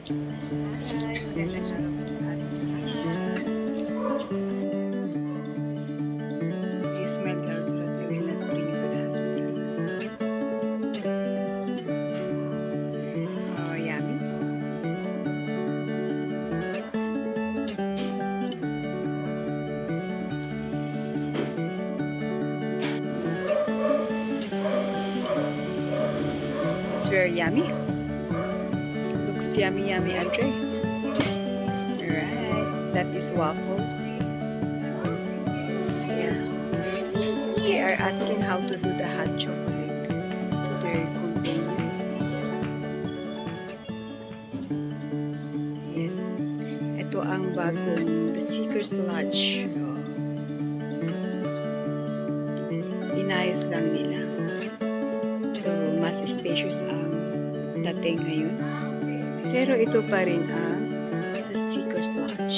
It's very yummy. Looks yummy, yummy, Andre. Alright, that is waffle. Yeah. They are asking how to do the hot chocolate to their convenience. Yan. Ito ang bagong The Seeker's Lodge. Inayos lang nila. So, mas spacious ang dating ngayon. Pero ito pa rin ang The Seeker's Lodge.